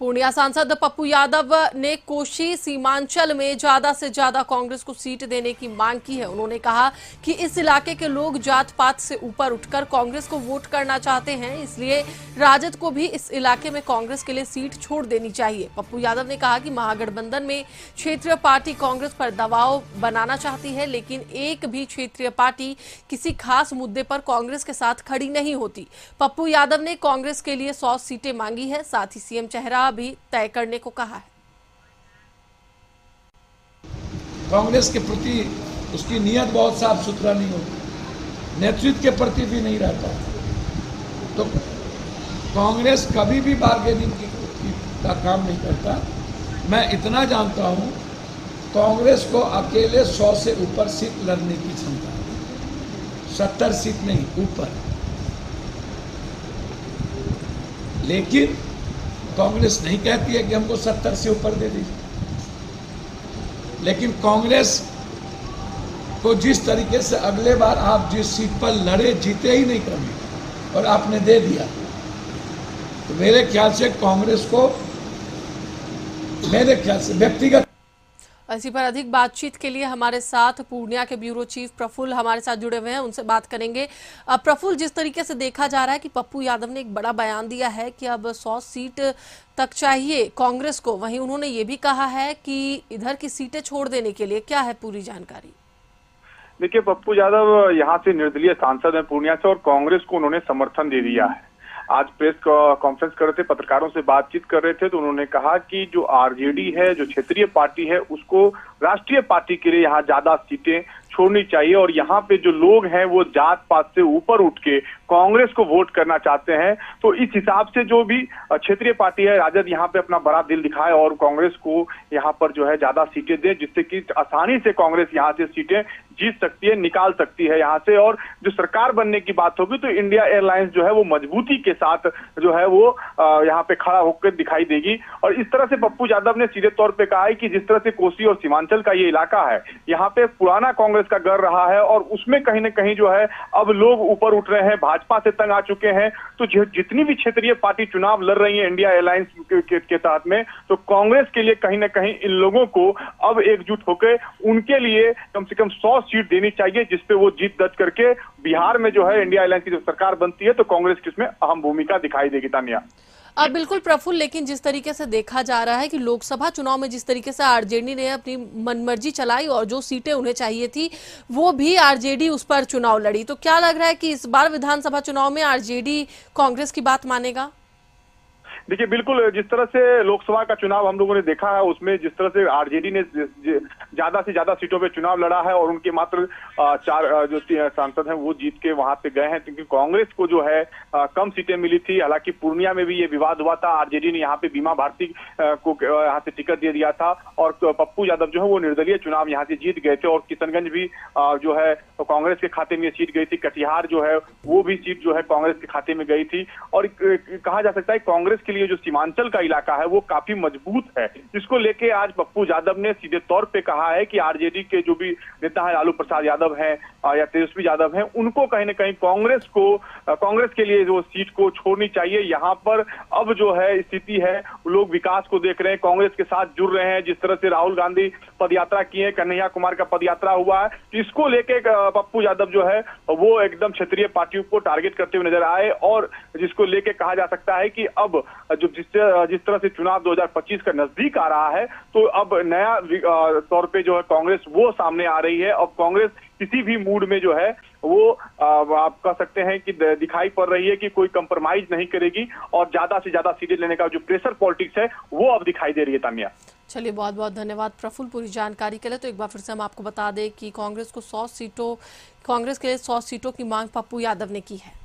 पूर्णिया सांसद पप्पू यादव ने कोशी सीमांचल में ज्यादा से ज्यादा कांग्रेस को सीट देने की मांग की है। उन्होंने कहा कि इस इलाके के लोग जात पात से ऊपर उठकर कांग्रेस को वोट करना चाहते हैं, इसलिए राजद को भी इस इलाके में कांग्रेस के लिए सीट छोड़ देनी चाहिए। पप्पू यादव ने कहा कि महागठबंधन में क्षेत्रीय पार्टी कांग्रेस पर दबाव बनाना चाहती है, लेकिन एक भी क्षेत्रीय पार्टी किसी खास मुद्दे पर कांग्रेस के साथ खड़ी नहीं होती। पप्पू यादव ने कांग्रेस के लिए 100 सीटें मांगी है, साथ ही सीएम चेहरा भी तय करने को कहा है। कांग्रेस के प्रति उसकी नीयत बहुत साफ सुथरा नहीं होती, नेतृत्व के प्रति भी नहीं रहता, तो कांग्रेस कभी भी बार्गेनिंग का काम नहीं करता। मैं इतना जानता हूं, कांग्रेस को अकेले 100 से ऊपर सीट लड़ने की क्षमता है, 70 सीट नहीं ऊपर। लेकिन कांग्रेस नहीं कहती है कि हमको 70 से ऊपर दे दीजिए, लेकिन कांग्रेस को जिस तरीके से अगले बार आप जिस सीट पर लड़े जीते ही नहीं कभी और आपने दे दिया, तो मेरे ख्याल से कांग्रेस को, मेरे ख्याल से व्यक्तिगत। इसी पर अधिक बातचीत के लिए हमारे साथ पूर्णिया के ब्यूरो चीफ प्रफुल्ल हमारे साथ जुड़े हुए हैं, उनसे बात करेंगे। प्रफुल्ल, जिस तरीके से देखा जा रहा है कि पप्पू यादव ने एक बड़ा बयान दिया है कि अब 100 सीट तक चाहिए कांग्रेस को, वहीं उन्होंने ये भी कहा है कि इधर की सीटें छोड़ देने के लिए, क्या है पूरी जानकारी? देखिए, पप्पू यादव यहाँ से निर्दलीय सांसद है पूर्णिया से, और कांग्रेस को उन्होंने समर्थन दे दिया है। आज प्रेस कॉन्फ्रेंस कर रहे थे, पत्रकारों से बातचीत कर रहे थे, तो उन्होंने कहा कि जो आरजेडी है, जो क्षेत्रीय पार्टी है, उसको राष्ट्रीय पार्टी के लिए यहाँ ज्यादा सीटें छोड़नी चाहिए, और यहाँ पे जो लोग हैं वो जात पात से ऊपर उठ के कांग्रेस को वोट करना चाहते हैं। तो इस हिसाब से जो भी क्षेत्रीय पार्टी है राजद, यहाँ पे अपना बड़ा दिल दिखाए और कांग्रेस को यहाँ पर जो है ज्यादा सीटें दे, जिससे कि आसानी से कांग्रेस यहाँ से सीटें जीत सकती है, निकाल सकती है यहाँ से। और जो सरकार बनने की बात होगी तो इंडिया एयरलाइंस जो है वो मजबूती के साथ जो है वो यहाँ पे खड़ा होकर दिखाई देगी। और इस तरह से पप्पू यादव ने सीधे तौर पे कहा है कि जिस तरह से कोसी और सीमांचल का ये इलाका है, यहाँ पे पुराना कांग्रेस का गढ़ रहा है, और उसमें कहीं ना कहीं जो है अब लोग ऊपर उठ रहे हैं, भाजपा से तंग आ चुके हैं। तो जितनी भी क्षेत्रीय पार्टी चुनाव लड़ रही है इंडिया एयरलाइंस के तहत में, तो कांग्रेस के लिए कहीं ना कहीं इन लोगों को अब एकजुट होकर उनके लिए कम से कम 100 सीट देनी चाहिए, जिसपे वो जीत दर्ज करके बिहार में जो है इंडिया एयरलाइंस की जब सरकार बनती है तो कांग्रेस की इसमें अहम भूमिका दिखाई देगी। तानिया, बिल्कुल प्रफुल्ल, लेकिन जिस तरीके से देखा जा रहा है कि लोकसभा चुनाव में जिस तरीके से आरजेडी ने अपनी मनमर्जी चलाई और जो सीटें उन्हें चाहिए थी वो भी आरजेडी उस पर चुनाव लड़ी, तो क्या लग रहा है कि इस बार विधानसभा चुनाव में आरजेडी कांग्रेस की बात मानेगा? देखिए, बिल्कुल जिस तरह से लोकसभा का चुनाव हम लोगों ने देखा है, उसमें जिस तरह से आरजेडी ने ज्यादा से ज्यादा सीटों पे चुनाव लड़ा है और उनके मात्र 4 जो सांसद हैं वो जीत के वहां पे गए हैं, क्योंकि कांग्रेस को जो है कम सीटें मिली थी। हालांकि पूर्णिया में भी ये विवाद हुआ था, आरजेडी ने यहाँ पे बीमा भारती को यहाँ से टिकट दे दिया था, और पप्पू यादव जो है वो निर्दलीय चुनाव यहाँ से जीत गए थे। और किशनगंज भी जो है कांग्रेस के खाते में सीट गई थी, कटिहार जो है वो भी सीट जो है कांग्रेस के खाते में गई थी। और कहा जा सकता है कांग्रेस के लिए जो सीमांचल का इलाका है वो काफी मजबूत है, जिसको लेके आज पप्पू यादव ने सीधे तौर पे कहा है कि आरजेडी के जो भी नेता है, लालू प्रसाद यादव हैं या तेजस्वी यादव हैं, उनको कहीं ना कहीं कांग्रेस के लिए जो सीट को छोड़नी चाहिए। यहाँ पर अब जो है स्थिति है, लोग विकास को देख रहे हैं, कांग्रेस के साथ जुड़ रहे हैं। जिस तरह से राहुल गांधी पदयात्रा की है, कन्हैया कुमार का पदयात्रा हुआ है, इसको लेके पप्पू यादव जो है वो एकदम क्षेत्रीय पार्टियों को टारगेट करते हुए नजर आए, और जिसको लेके कहा जा सकता है कि अब जो जिस तरह से चुनाव 2025 का नजदीक आ रहा है, तो अब नया तौर पे जो है कांग्रेस वो सामने आ रही है। अब कांग्रेस किसी भी मूड में जो है वो आप कह सकते हैं कि दिखाई पड़ रही है कि कोई कंप्रोमाइज नहीं करेगी, और ज्यादा से ज्यादा सीटें लेने का जो प्रेशर पॉलिटिक्स है वो अब दिखाई दे रही है। तानिया, चलिए, बहुत बहुत धन्यवाद प्रफुल्ल पूरी जानकारी के लिए। तो एक बार फिर से हम आपको बता दें कि कांग्रेस के लिए 100 सीटों की मांग पप्पू यादव ने की है।